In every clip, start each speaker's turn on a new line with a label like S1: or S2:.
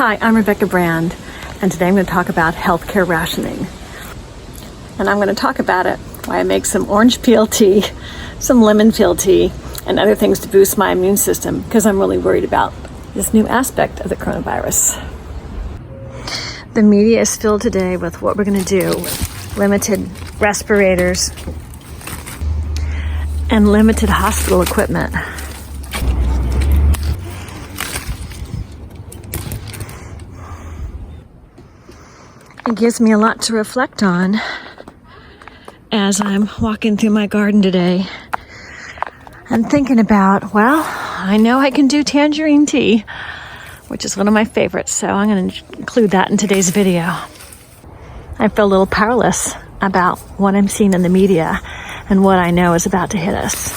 S1: Hi, I'm Rebecca Brand, and today I'm going to talk about healthcare rationing. And I'm going to talk about it, why I make some orange peel tea, some lemon peel tea, and other things to boost my immune system, because I'm really worried about this new aspect of the coronavirus. The media is filled today with what we're going to do with limited respirators and limited hospital equipment. It gives me a lot to reflect on as I'm walking through my garden today and thinking about, well, I know I can do tangerine tea, which is one of my favorites, so I'm going to include that in today's video. I feel a little powerless about what I'm seeing in the media and what I know is about to hit us.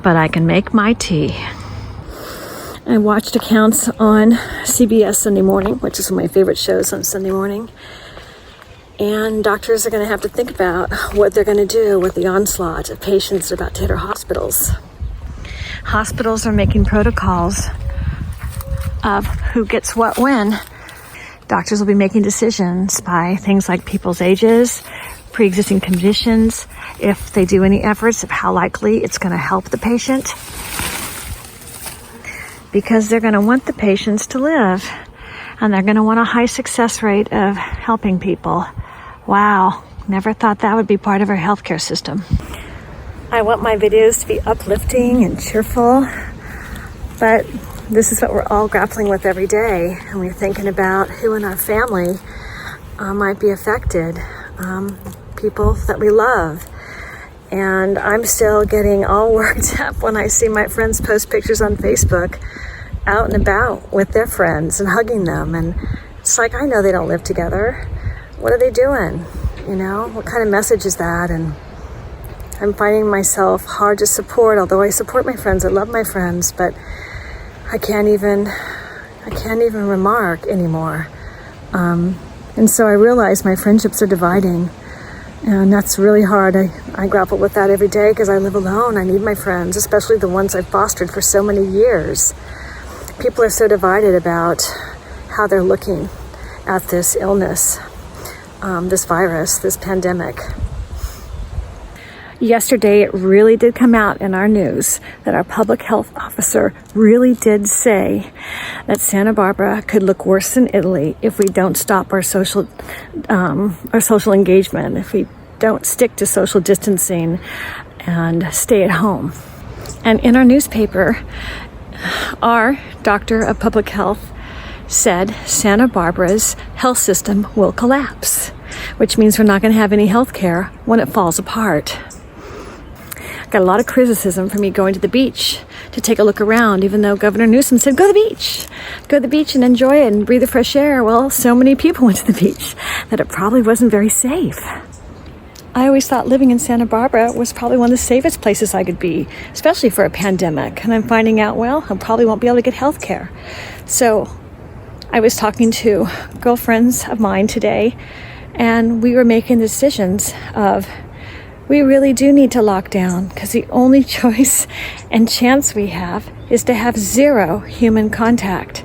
S1: But I can make my tea. I watched accounts on CBS Sunday Morning, which is one of my favorite shows on Sunday morning. And doctors are going to have to think about what they're going to do with the onslaught of patients that are about to hit our hospitals. Hospitals are making protocols of who gets what when. Doctors will be making decisions by things like people's ages, pre-existing conditions, if they do any efforts of how likely it's going to help the patient. Because they're going to want the patients to live, and they're going to want a high success rate of helping people. Wow, never thought that would be part of our healthcare system. I want my videos to be uplifting and cheerful, but this is what we're all grappling with every day, and we're thinking about who in our family might be affected, people that we love. And I'm still getting all worked up when I see my friends post pictures on Facebook out and about with their friends and hugging them. And it's like, I know they don't live together. What are they doing? You know, what kind of message is that? And I'm finding myself hard to support, although I support my friends. I love my friends, but I can't even remark anymore. And so I realize my friendships are dividing. And that's really hard. I grapple with that every day because I live alone. I need my friends, especially the ones I've fostered for so many years. People are so divided about how they're looking at this illness, this virus, this pandemic. Yesterday, it really did come out in our news that our public health officer really did say that Santa Barbara could look worse than Italy if we don't stop our social engagement, if we don't stick to social distancing and stay at home. And in our newspaper, our doctor of public health said Santa Barbara's health system will collapse, which means we're not going to have any health care when it falls apart. Got a lot of criticism for me going to the beach to take a look around, even though Governor Newsom said, go to the beach and enjoy it and breathe the fresh air. Well, so many people went to the beach that it probably wasn't very safe. I always thought living in Santa Barbara was probably one of the safest places I could be, especially for a pandemic. And I'm finding out, well, I probably won't be able to get health care. So I was talking to girlfriends of mine today, and we were making decisions of, we really do need to lock down because the only choice and chance we have is to have zero human contact.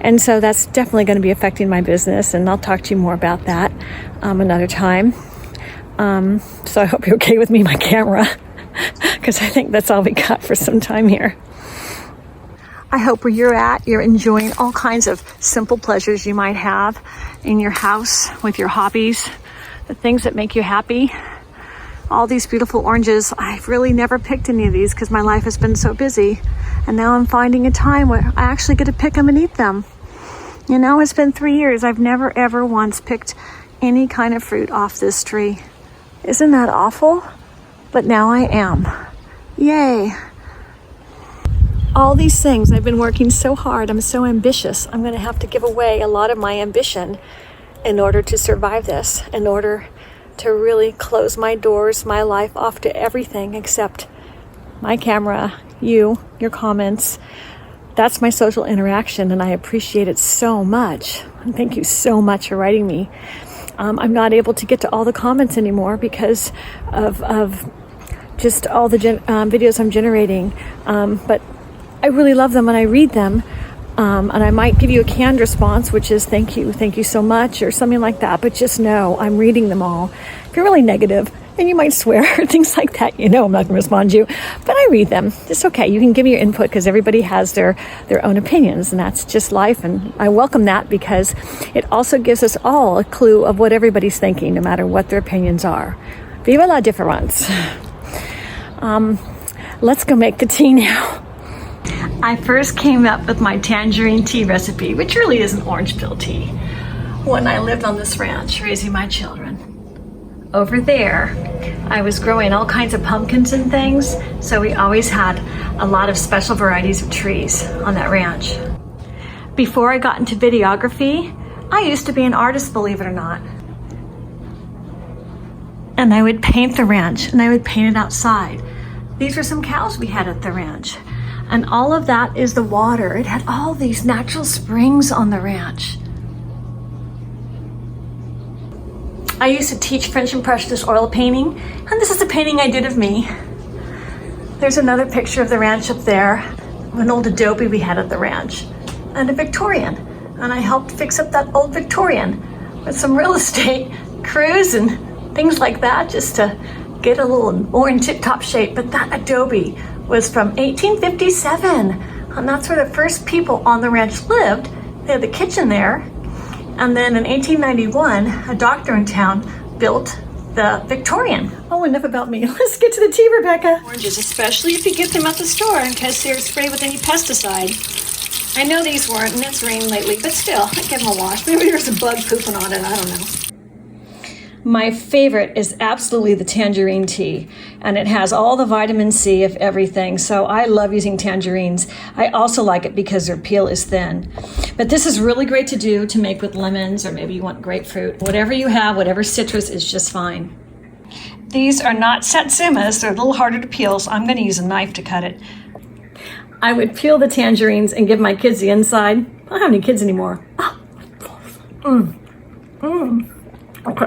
S1: And so that's definitely going to be affecting my business, and I'll talk to you more about that another time. So I hope you're okay with me, my camera, because I think that's all we got for some time here. I hope where you're at, you're enjoying all kinds of simple pleasures you might have in your house with your hobbies, the things that make you happy. All these beautiful oranges, I've really never picked any of these because my life has been so busy. And now I'm finding a time where I actually get to pick them and eat them. You know, it's been 3 years. I've never ever once picked any kind of fruit off this tree. Isn't that awful? But now I am. Yay. All these things, I've been working so hard. I'm so ambitious. I'm going to have to give away a lot of my ambition in order to survive this, in order to really close my doors, my life off to everything except my camera, you, your comments. That's my social interaction, and I appreciate it so much. And thank you so much for writing me. I'm not able to get to all the comments anymore because of just all the videos I'm generating. But I really love them and I read them. And I might give you a canned response, which is thank you so much, or something like that. But just know I'm reading them all. If you're really negative, and you might swear, things like that, I'm not going to respond to you. But I read them. It's okay. You can give me your input because everybody has their own opinions, and that's just life. And I welcome that because it also gives us all a clue of what everybody's thinking, no matter what their opinions are. Viva la difference. Let's go make the tea now. I first came up with my tangerine tea recipe, which really is an orange peel tea, when I lived on this ranch raising my children. Over there, I was growing all kinds of pumpkins and things, so we always had a lot of special varieties of trees on that ranch. Before I got into videography, I used to be an artist, believe it or not. And I would paint the ranch, and I would paint it outside. These were some cows we had at the ranch. And all of that is the water. It had all these natural springs on the ranch. I used to teach French Impressionist oil painting, and this is a painting I did of me. There's another picture of the ranch up there, an old adobe we had at the ranch, and a Victorian. And I helped fix up that old Victorian with some real estate crews and things like that, just to get a little more in tip-top shape. But that adobe was from 1857, and that's where the first people on the ranch lived. They had the kitchen there. And then in 1891, a doctor in town built the Victorian. Oh, enough about me. Let's get to the tea, Rebecca. Oranges, especially if you get them at the store in case they're sprayed with any pesticide. I know these weren't, and it's rained lately, but still, I give them a wash. Maybe there's a bug pooping on it, I don't know. My favorite is absolutely the tangerine tea, and it has all the vitamin C of everything, so I love using tangerines. I also like it because their peel is thin. But this is really great to do to make with lemons, or maybe you want grapefruit. Whatever you have, whatever citrus is just fine. These are not satsumas, they're a little harder to peel, so I'm going to use a knife to cut it. I would peel the tangerines and give my kids the inside. I don't have any kids anymore. Okay.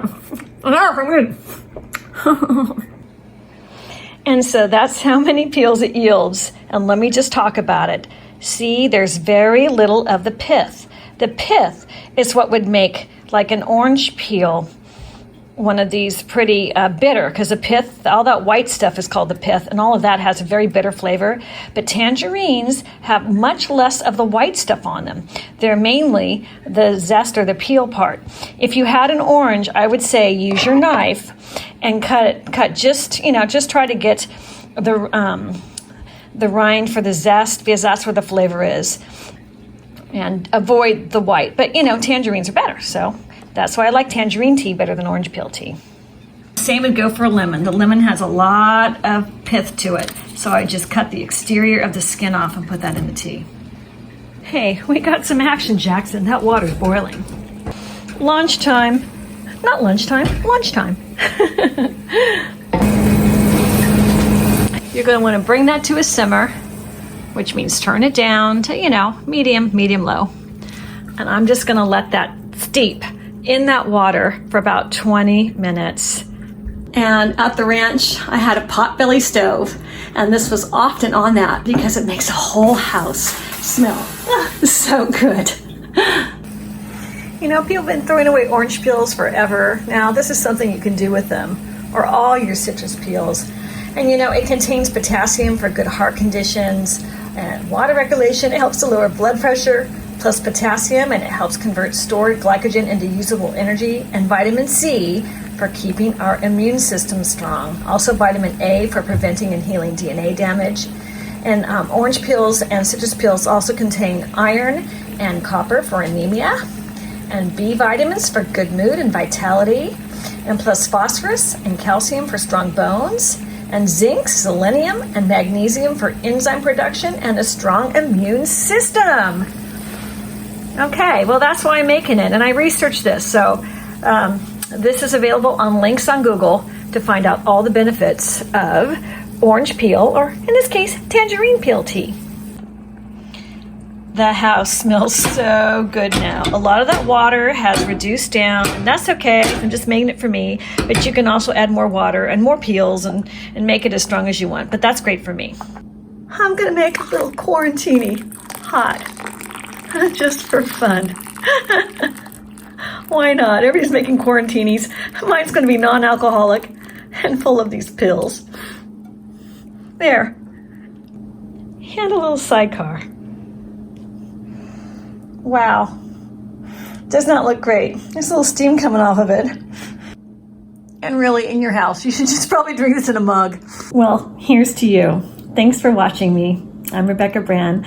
S1: And so that's how many peels it yields. And let me just talk about it. See, there's very little of the pith. The pith is what would make like an orange peel one of these pretty bitter, because the pith, all that white stuff is called the pith, and all of that has a very bitter flavor. But tangerines have much less of the white stuff on them. They're mainly the zest or the peel part. If you had an orange, I would say use your knife and cut just try to get the rind for the zest, because that's where the flavor is, and avoid the white. But tangerines are better, so that's why I like tangerine tea better than orange peel tea. Same would go for a lemon. The lemon has a lot of pith to it, so I just cut the exterior of the skin off and put that in the tea. Hey, we got some action, Jackson. That water's boiling. Lunchtime. Not lunchtime, lunchtime. You're going to want to bring that to a simmer, which means turn it down to, medium, low. And I'm just going to let that steep in that water for about 20 minutes. And at the ranch, I had a potbelly stove, and this was often on that because it makes a whole house smell so good. People have been throwing away orange peels forever. Now, this is something you can do with them, or all your citrus peels. And it contains potassium for good heart conditions and water regulation. It helps to lower blood pressure, plus potassium, and it helps convert stored glycogen into usable energy, and vitamin C for keeping our immune system strong. Also vitamin A for preventing and healing DNA damage. And orange peels and citrus peels also contain iron and copper for anemia, and B vitamins for good mood and vitality, and plus phosphorus and calcium for strong bones, and zinc, selenium, and magnesium for enzyme production and a strong immune system. Okay, well, that's why I'm making it, and I researched this. So this is available on links on Google to find out all the benefits of orange peel, or in this case, tangerine peel tea. The house smells so good now. A lot of that water has reduced down, and that's okay. I'm just making it for me. But you can also add more water and more peels and make it as strong as you want. But that's great for me. I'm gonna make a little quarantini hot, just for fun. Why not? Everybody's making quarantinis. Mine's gonna be non-alcoholic and full of these pills. There. And a little sidecar. Wow. Does not look great. There's a little steam coming off of it. And really, in your house, you should just probably drink this in a mug. Well, here's to you. Thanks for watching me. I'm Rebecca Brand.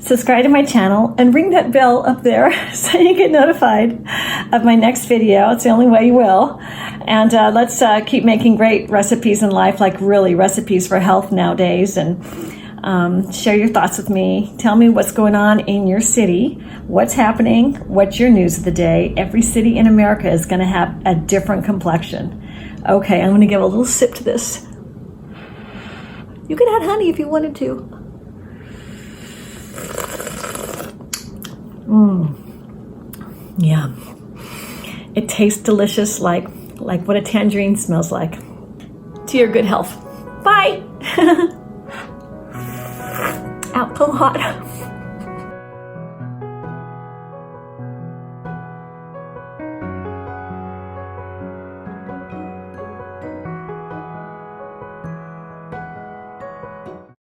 S1: Subscribe to my channel and ring that bell up there so you get notified of my next video. It's the only way you will. And let's keep making great recipes in life, like really recipes for health nowadays. And share your thoughts with me. Tell me what's going on in your city, what's happening, what's your news of the day. Every city in America is going to have a different complexion. Okay, I'm going to give a little sip to this. You could add honey if you wanted to. Yeah. It tastes delicious, like what a tangerine smells like. To your good health. Bye. Out so hot.